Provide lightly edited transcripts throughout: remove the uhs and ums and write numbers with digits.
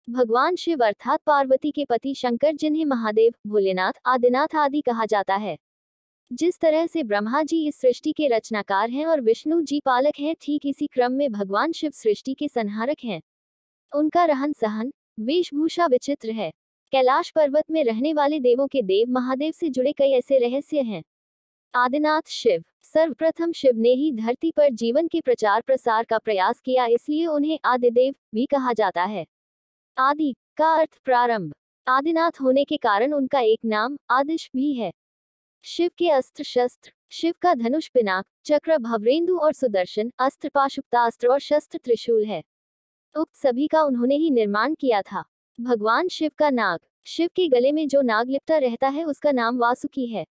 भगवान शिव अर्थात पार्वती के पति शंकर, जिन्हें महादेव, भोलेनाथ, आदिनाथ आदि कहा जाता है। जिस तरह से ब्रह्मा जी इस सृष्टि के रचनाकार हैं और विष्णु जी पालक हैं, ठीक इसी क्रम में भगवान शिव सृष्टि के संहारक हैं। उनका रहन सहन, वेशभूषा विचित्र है। कैलाश पर्वत में रहने वाले देवों के देव महादेव से जुड़े कई ऐसे रहस्य हैं। आदिनाथ शिव। सर्वप्रथम शिव ने ही धरती पर जीवन के प्रचार प्रसार का प्रयास किया, इसलिए उन्हें आदिदेव भी कहा जाता है। आदि का अर्थ प्रारंभ। आदिनाथ होने के कारण उनका एक नाम आदिश भी है। शिव के अस्त्र शस्त्र। शिव का धनुष, पिनाक, चक्र, भवरेंदु और सुदर्शन, अस्त्र पाशुपतास्त्र और शस्त्र त्रिशूल है। उक्त सभी का उन्होंने ही निर्माण किया था। भगवान शिव का नाग। शिव के गले में जो नाग लिपटा रहता है उसका नाम वासुकी है।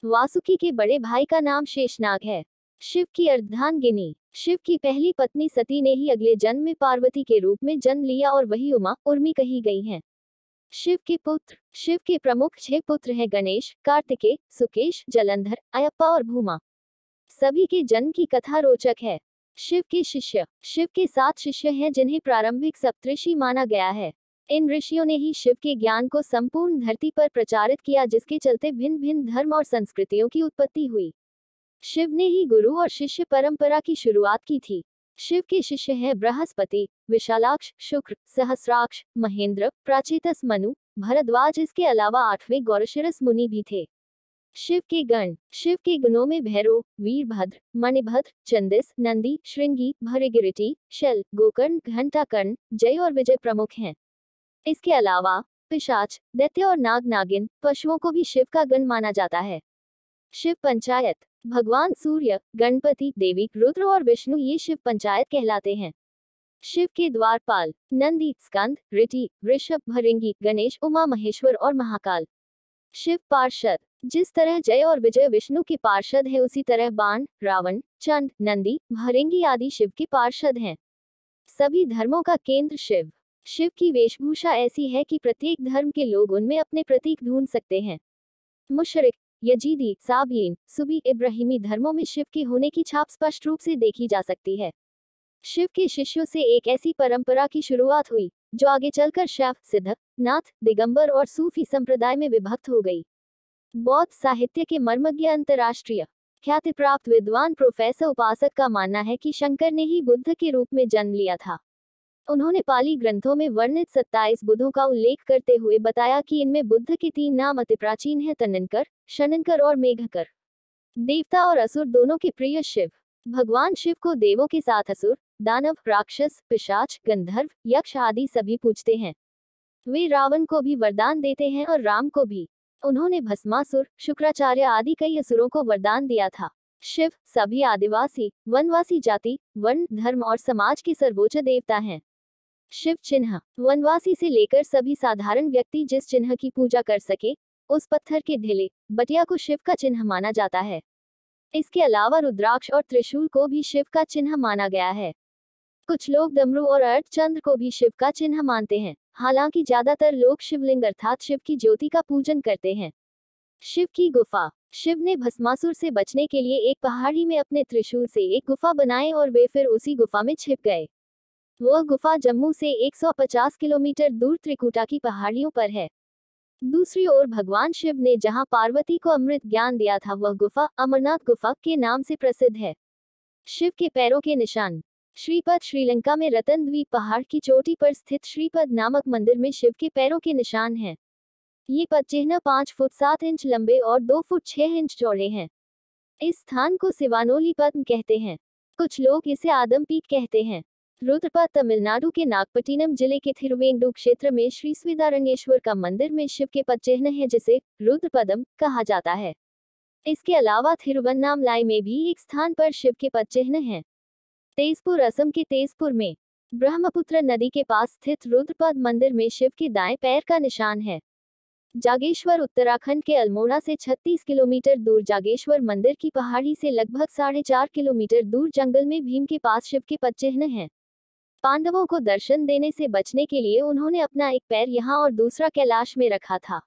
वासुकी के बड़े भाई का नाम शेषनाग है। शिव की अर्धांगिनी। शिव की पहली पत्नी सती ने ही अगले जन्म में पार्वती के रूप में जन्म लिया और वही उमा, उर्मी कही गई हैं। शिव के पुत्र। शिव के प्रमुख 6 पुत्र हैं: गणेश, कार्तिकेय, सुकेश, जलंधर, अयप्पा और भूमा। सभी के जन्म की कथा रोचक है। शिव के शिष्य। शिव के 7 शिष्य हैं जिन्हें प्रारंभिक सप्तऋषि माना गया है। इन ऋषियों ने ही शिव के ज्ञान को संपूर्ण धरती पर प्रचारित किया, जिसके चलते भिन्न भिन्न धर्म और संस्कृतियों की उत्पत्ति हुई। शिव ने ही गुरु और शिष्य परंपरा की शुरुआत की थी। शिव के शिष्य हैं बृहस्पति, विशालाक्ष, शुक्र, सहस्राक्ष, महेंद्र, प्राचेतस, मनु, भरद्वाज। इसके अलावा 8वें गौरशिरस मुनि भी थे। शिव के गण। शिव के गुणों में भैरव, वीरभद्र, मणिभद्र, चंदिस, नंदी, श्रृंगी, भृगुरिटी, शल, गोकर्ण, घंटाकर्ण, जय और विजय प्रमुख हैं। इसके अलावा पिशाच, दैत्य और नाग नागिन, पशुओं को भी शिव का गण माना जाता है। शिव पंचायत। भगवान सूर्य, गणपति, देवी रुद्र और विष्णु ये शिव पंचायत कहलाते हैं। शिव के द्वारपाल। नंदी, स्कंद, ऋषि, वृषभ, भृंगी, गणेश, उमा महेश्वर और महाकाल। शिव पार्षद। जिस तरह जय और विजय विष्णु के पार्षद है, उसी तरह बाण, रावण, चंड, नंदी, भृंगी आदि शिव के पार्षद हैं। सभी धर्मों का केंद्र शिव। शिव की वेशभूषा ऐसी है कि प्रत्येक धर्म के लोग उनमें अपने प्रतीक ढूंढ सकते हैं। मुशरिक, यजीदी, साबियन, सुबी, इब्राहिमी धर्मों में शिव के होने की छाप स्पष्ट रूप से देखी जा सकती है। शिव के शिष्यों से एक ऐसी परंपरा की शुरुआत हुई जो आगे चलकर शैव, सिद्ध, नाथ, दिगंबर और सूफी संप्रदाय में विभक्त हो गई। बौद्ध साहित्य के मर्मज्ञ अंतर्राष्ट्रीय ख्याति प्राप्त विद्वान प्रोफेसर उपासक का मानना है कि शंकर ने ही बुद्ध के रूप में जन्म लिया था। उन्होंने पाली ग्रंथों में वर्णित 27 बुद्धों का उल्लेख करते हुए बताया कि इनमें बुद्ध के 3 नाम अति प्राचीन हैं: तन्वंकर, शननकर और मेघकर। देवता और असुर दोनों के प्रिय शिव। भगवान शिव को देवों के साथ असुर, दानव, राक्षस, पिशाच, गंधर्व, यक्ष आदि सभी पूजते हैं। वे रावण को भी वरदान देते हैं और राम को भी। उन्होंने भस्मासुर, शुक्राचार्य आदि कई असुरों को वरदान दिया था। शिव सभी आदिवासी, वनवासी जाति, वर्ण, धर्म और समाज के सर्वोच्च देवता हैं। शिव चिन्ह। वनवासी से लेकर सभी साधारण व्यक्ति जिस चिन्ह की पूजा कर सके, उस पत्थर के ढेले, बटिया को शिव का चिन्ह माना जाता है। इसके अलावा रुद्राक्ष और त्रिशूल को भी शिव का चिन्ह माना गया है। कुछ लोग डमरू और अर्धचंद्र को भी शिव का चिन्ह मानते हैं, हालांकि ज्यादातर लोग शिवलिंग अर्थात शिव की ज्योति का पूजन करते हैं। शिव की गुफा। शिव ने भस्मासुर से बचने के लिए एक पहाड़ी में अपने त्रिशूल से एक गुफा बनाई और वे फिर उसी गुफा में छिप गए। वह गुफा जम्मू से 150 किलोमीटर दूर त्रिकुटा की पहाड़ियों पर है। दूसरी ओर भगवान शिव ने जहां पार्वती को अमृत ज्ञान दिया था, वह गुफा अमरनाथ गुफा के नाम से प्रसिद्ध है। शिव के पैरों के निशान। श्रीपद श्रीलंका में रतन द्वीप पहाड़ की चोटी पर स्थित श्रीपद नामक मंदिर में शिव के पैरों के निशान हैं। ये पद चिन्ह 5 फुट 7 इंच लंबे और 2 फुट 6 इंच चौड़े हैं। इस स्थान को सिवानोली पद्म कहते हैं। कुछ लोग इसे आदम पीक कहते हैं। रुद्रपद तमिलनाडु के नागपट्टिनम जिले के थिरुवेंगडू क्षेत्र में श्री स्विदारण्येश्वर का मंदिर में शिव के पद चिन्ह है, जिसे रुद्रपदम कहा जाता है। इसके अलावा थिरुवन्नामलाई में भी एक स्थान पर शिव के पद चिन्ह हैं। तेजपुर, असम के तेजपुर में ब्रह्मपुत्र नदी के पास स्थित रुद्रपद मंदिर में शिव के दाएं पैर का निशान है। जागेश्वर उत्तराखंड के अल्मोड़ा से 36 किलोमीटर दूर जागेश्वर मंदिर की पहाड़ी से लगभग 4.5 किलोमीटर दूर जंगल में भीम के पास शिव के पद चिन्ह हैं। पांडवों को दर्शन देने से बचने के लिए उन्होंने अपना एक पैर यहाँ और दूसरा कैलाश में रखा था।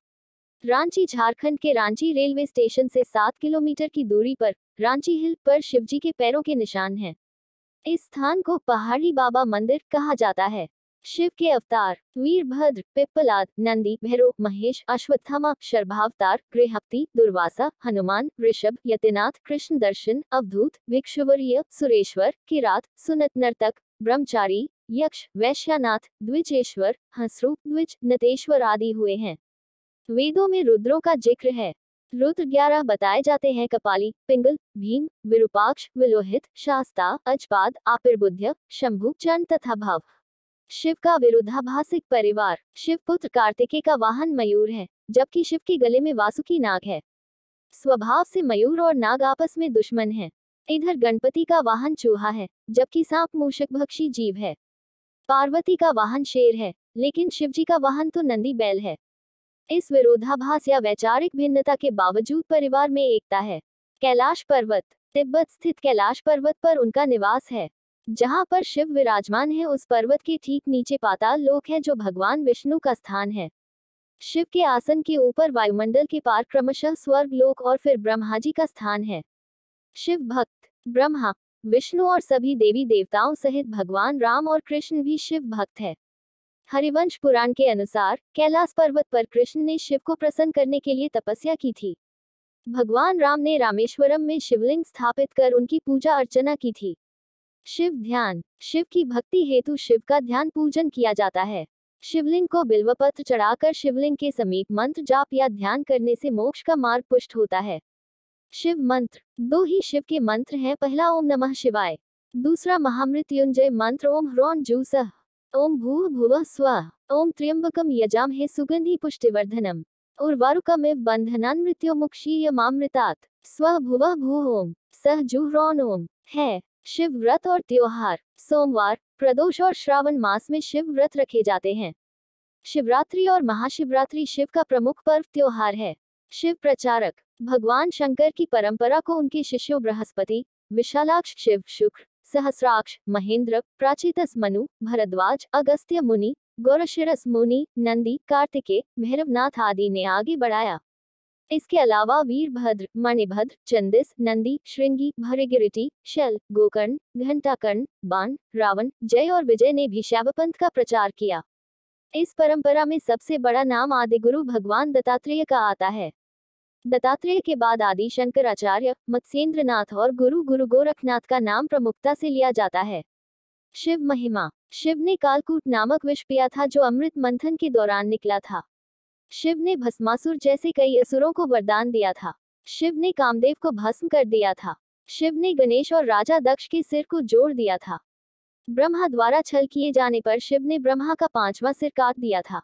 रांची, झारखंड के रांची रेलवे स्टेशन से 7 किलोमीटर की दूरी पर रांची हिल पर शिवजी के पैरों के निशान हैं। इस स्थान को पहाड़ी बाबा मंदिर कहा जाता है। शिव के अवतार वीरभद्र, पिप्पलाद, नंदी, भैरव, महेश, अश्वत्थामा, शर्भावतार, गृहपति, दुर्वासा, हनुमान, ऋषभ, यतिनाथ, कृष्ण दर्शन, अवधूत, भिक्षुवर्य, सुरेश्वर, किरात, सुनत नर्तक, ब्रह्मचारी, यक्ष, वैश्यानाथ, द्विजेश्वर, हंसरू, द्विज, नतेश्वर आदि हुए हैं। वेदों में रुद्रों का जिक्र है। रुद्र 11 बताए जाते हैं: कपाली, पिंगल, भीम, विरूपाक्ष, विलोहित, शास्ता, अजपाद, आपिर्बुध्य, शंभु, चंड तथा भव। शिव का विरोधाभासिक परिवार। शिवपुत्र कार्तिकेय का वाहन मयूर है, जबकि शिव के गले में वासुकी नाग है। स्वभाव से मयूर और नाग आपस में दुश्मन हैं। इधर गणपति का वाहन चूहा है, जबकि सांप मूषकभक्षी जीव है। पार्वती का वाहन शेर है, लेकिन शिवजी का वाहन तो नंदी बैल है। इस विरोधाभास या वैचारिक भिन्नता के बावजूद परिवार में एकता है। कैलाश पर्वत। तिब्बत स्थित कैलाश पर्वत पर उनका निवास है। जहां पर शिव विराजमान है, उस पर्वत के ठीक नीचे पाताल लोक है, जो भगवान विष्णु का स्थान है। शिव के आसन के ऊपर वायुमंडल के पार क्रमशः स्वर्ग लोक और फिर ब्रह्मा जी का स्थान है। शिव भक्त। ब्रह्मा, विष्णु और सभी देवी देवताओं सहित भगवान राम और कृष्ण भी शिव भक्त है। हरिवंश पुराण के अनुसार कैलाश पर्वत पर कृष्ण ने शिव को प्रसन्न करने के लिए तपस्या की थी। भगवान राम ने रामेश्वरम में शिवलिंग स्थापित कर उनकी पूजा अर्चना की थी। शिव ध्यान। शिव की भक्ति हेतु शिव का ध्यान पूजन किया जाता है। शिवलिंग को बिल्वपत्र चढ़ाकर शिवलिंग के समीप मंत्र जाप या ध्यान करने से मोक्ष का मार्ग पुष्ट होता है। शिव मंत्र। 2 ही शिव के मंत्र हैं। पहला ओम नमः शिवाय, दूसरा महामृत्युंजय मंत्र ओम ह्रौं जूसः, ओम भूः भुवः स्वः, ओम त्र्यंबकम यजामहे सुगंधि पुष्टिवर्धनम, उर्वारुकमिव बंधनान् मृत्युमुक्षीयमामृतात्, स्वः भुवः भूः ओम सः जुह्रौं ओम। है। शिव व्रत और त्योहार। सोमवार, प्रदोष और श्रावण मास में शिव व्रत रखे जाते हैं। शिवरात्रि और महाशिवरात्रि शिव का प्रमुख पर्व त्योहार है। शिव प्रचारक। भगवान शंकर की परंपरा को उनके शिष्यों बृहस्पति, विशालाक्ष शिव, शुक्र, सहस्राक्ष, महेंद्र, प्राचीतस मनु, भरद्वाज, अगस्त्य मुनि, गौरशिरस मुनि, नंदी, कार्तिकेय, भैरवनाथ आदि ने आगे बढ़ाया। इसके अलावा वीरभद्र, मणिभद्र, चंदिस, नंदी, श्रृंगी, भृगिरिटी, शल, गोकर्ण, घंटाकर्ण, बाण, रावण, जय और विजय ने भी शैवपंथ का प्रचार किया। इस परंपरा में सबसे बड़ा नाम आदिगुरु भगवान दत्तात्रेय का आता है। दत्तात्रेय के बाद आदि शंकराचार्य, मत्स्येंद्रनाथ और गुरु गोरखनाथ का नाम प्रमुखता से लिया जाता है। शिव महिमा। शिव ने कालकूट नामक विष पिया था, जो अमृत मंथन के दौरान निकला था। शिव ने भस्मासुर जैसे कई असुरों को वरदान दिया था। शिव ने कामदेव को भस्म कर दिया था। शिव ने गणेश और राजा दक्ष के सिर को जोड़ दिया था। ब्रह्मा द्वारा छल किए जाने पर शिव ने ब्रह्मा का 5वां सिर काट दिया था।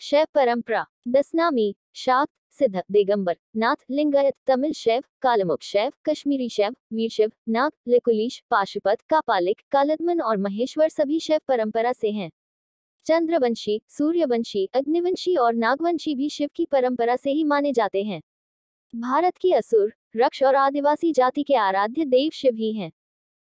शैव परंपरा। दशनामी, शाक्त, सिद्ध, दिगंबर, नाथ, लिंगायत, तमिल शैव, कालमुख शैव, कश्मीरी शैव, वीरशैव, नाग, लिकुलीश, पाशुपत, कापालिक, कालदमन और महेश्वर सभी शैव परंपरा से हैं। चंद्रवंशी, सूर्यवंशी, अग्निवंशी और नागवंशी भी शिव की परंपरा से ही माने जाते हैं। भारत की असुर, रक्ष और आदिवासी जाति के आराध्य देव शिव ही हैं।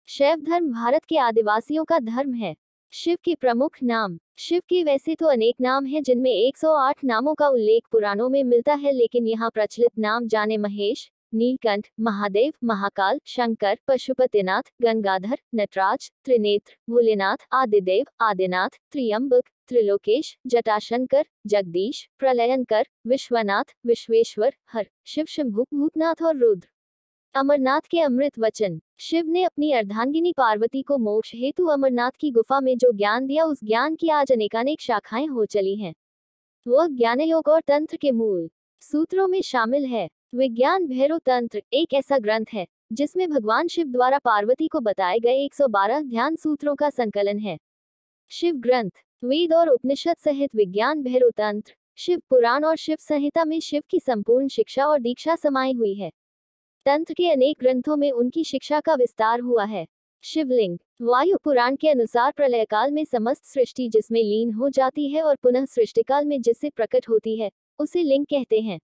शैव धर्म भारत के आदिवासियों का धर्म है। शिव के प्रमुख नाम। शिव के वैसे तो अनेक नाम हैं, जिनमें 108 नामों का उल्लेख पुराणों में मिलता है, लेकिन यहाँ प्रचलित नाम जाने महेश, नीलकंठ, महादेव, महाकाल, शंकर, पशुपतिनाथ, गंगाधर, नटराज, त्रिनेत्र, भोलेनाथ, आदिदेव, आदिनाथ, त्रियंबक, त्रिलोकेश, जटाशंकर, जगदीश, प्रलयंकर, विश्वनाथ, विश्वेश्वर, हर, शिव शंभु, भूतनाथ और रुद्र। अमरनाथ के अमृत वचन। शिव ने अपनी अर्धांगिनी पार्वती को मोक्ष हेतु अमरनाथ की गुफा में जो ज्ञान दिया, उस ज्ञान की आज अनेकानेक शाखाएं हो चली हैं। वह ज्ञान योग और तंत्र के मूल सूत्रों में शामिल है। विज्ञान भैरव तंत्र एक ऐसा ग्रंथ है जिसमें भगवान शिव द्वारा पार्वती को बताए गए 112 ध्यान सूत्रों का संकलन है। शिव ग्रंथ। वेद और उपनिषद सहित विज्ञान भैरव तंत्र, शिव पुराण और शिव संहिता में शिव की संपूर्ण शिक्षा और दीक्षा समाई हुई है। तंत्र के अनेक ग्रंथों में उनकी शिक्षा का विस्तार हुआ है। शिवलिंग। वायु पुराण के अनुसार प्रलयकाल में समस्त सृष्टि जिसमें लीन हो जाती है और पुनः सृष्टिकाल में जिससे प्रकट होती है, उसे लिंग कहते हैं।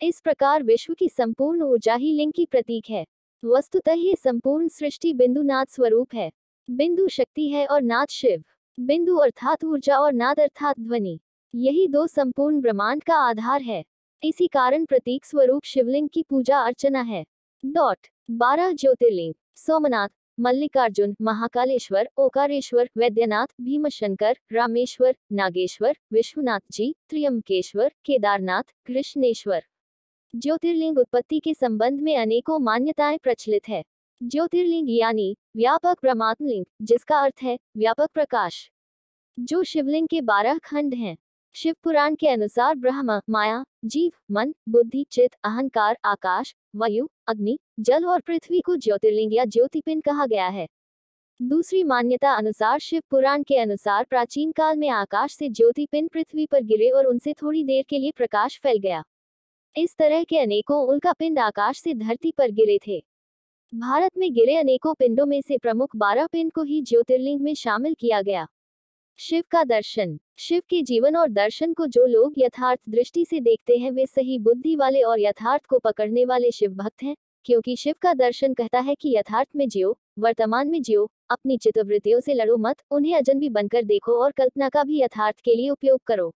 इस प्रकार विश्व की संपूर्ण ऊर्जा ही लिंग की प्रतीक है। वस्तुतः ये संपूर्ण सृष्टि बिंदु नाद स्वरूप है। बिंदु शक्ति है और नाद शिव। बिंदु अर्थात ऊर्जा और नाद अर्थात ध्वनि। यही 2 संपूर्ण ब्रह्मांड का आधार है। इसी कारण प्रतीक स्वरूप शिवलिंग की पूजा अर्चना है। 12 ज्योतिर्लिंग। सोमनाथ, मल्लिकार्जुन, महाकालेश्वर, ओकारेश्वर, वैद्यनाथ, भीमशंकर, रामेश्वर, नागेश्वर, विश्वनाथ जी, त्र्यंबकेश्वर, केदारनाथ, कृष्णेश्वर। ज्योतिर्लिंग उत्पत्ति के संबंध में अनेकों मान्यताएं प्रचलित है। ज्योतिर्लिंग यानी व्यापक परमात्मलिंग, जिसका अर्थ है व्यापक प्रकाश, जो शिवलिंग के 12 खंड हैं। शिव पुराण के अनुसार ब्रह्म, माया, जीव, मन, बुद्धि, चित्त, अहंकार, आकाश, वायु, अग्नि, जल और पृथ्वी को ज्योतिर्लिंग या ज्योतिपिंड कहा गया है। दूसरी मान्यता अनुसार शिव पुराण के अनुसार प्राचीन काल में आकाश से ज्योतिपिंड पृथ्वी पर गिरे और उनसे थोड़ी देर के लिए प्रकाश फैल गया। इस तरह के अनेकों उल्कापिंड आकाश से धरती पर गिरे थे। भारत में गिरे अनेकों पिंडों में से प्रमुख 12 पिंड को ही ज्योतिर्लिंग में शामिल किया गया। शिव का दर्शन। शिव के जीवन और दर्शन को जो लोग यथार्थ दृष्टि से देखते हैं वे सही बुद्धि वाले और यथार्थ को पकड़ने वाले शिव भक्त हैं, क्योंकि शिव का दर्शन कहता है कि यथार्थ में जियो, वर्तमान में जियो, अपनी चित्तवृत्तियों से लड़ो मत, उन्हें अजनबी बनकर देखो और कल्पना का भी यथार्थ के लिए उपयोग करो।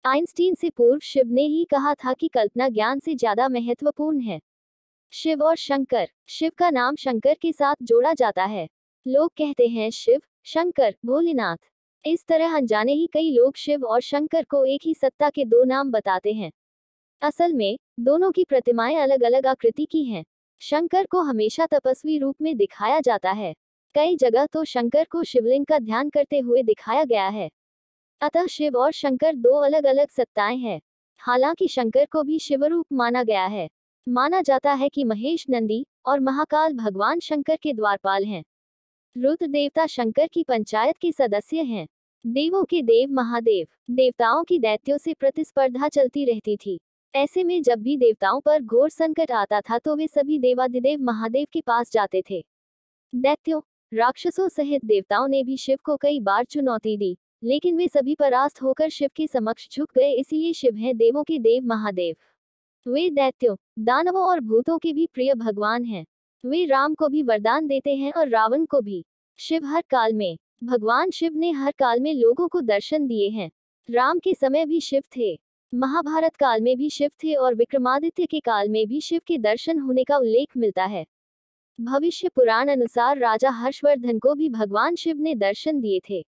आइंस्टीन से पूर्व शिव ने ही कहा था कि कल्पना ज्ञान से ज्यादा महत्वपूर्ण है। शिव और शंकर। शिव का नाम शंकर के साथ जोड़ा जाता है। लोग कहते हैं शिव, शंकर, भोलेनाथ। इस तरह अनजाने ही कई लोग शिव और शंकर को एक ही सत्ता के दो नाम बताते हैं। असल में दोनों की प्रतिमाएं अलग अलग आकृति की हैं। शंकर को हमेशा तपस्वी रूप में दिखाया जाता है। कई जगह तो शंकर को शिवलिंग का ध्यान करते हुए दिखाया गया है। अतः शिव और शंकर दो अलग अलग सत्ताएं हैं। हालांकि शंकर को भी शिवरूप माना गया है। माना जाता है कि महेश, नंदी और महाकाल भगवान शंकर के द्वारपाल हैं। रुद्र देवता शंकर की पंचायत के सदस्य हैं। देवों के देव महादेव। देवताओं की दैत्यों से प्रतिस्पर्धा चलती रहती थी। ऐसे में जब भी देवताओं पर घोर संकट आता था तो वे सभी देवाधिदेव महादेव के पास जाते थे। दैत्यों, राक्षसों सहित देवताओं ने भी शिव को कई बार चुनौती दी, लेकिन वे सभी परास्त होकर शिव के समक्ष झुक गए। इसलिए शिव हैं देवों के देव महादेव। वे दैत्यों, दानवों और भूतों के भी प्रिय भगवान हैं। वे राम को भी वरदान देते हैं और रावण को भी। शिव हर काल में। भगवान शिव ने हर काल में लोगों को दर्शन दिए हैं। राम के समय भी शिव थे, महाभारत काल में भी शिव थे और विक्रमादित्य के काल में भी शिव के दर्शन होने का उल्लेख मिलता है। भविष्य पुराण अनुसार राजा हर्षवर्धन को भी भगवान शिव ने दर्शन दिए थे।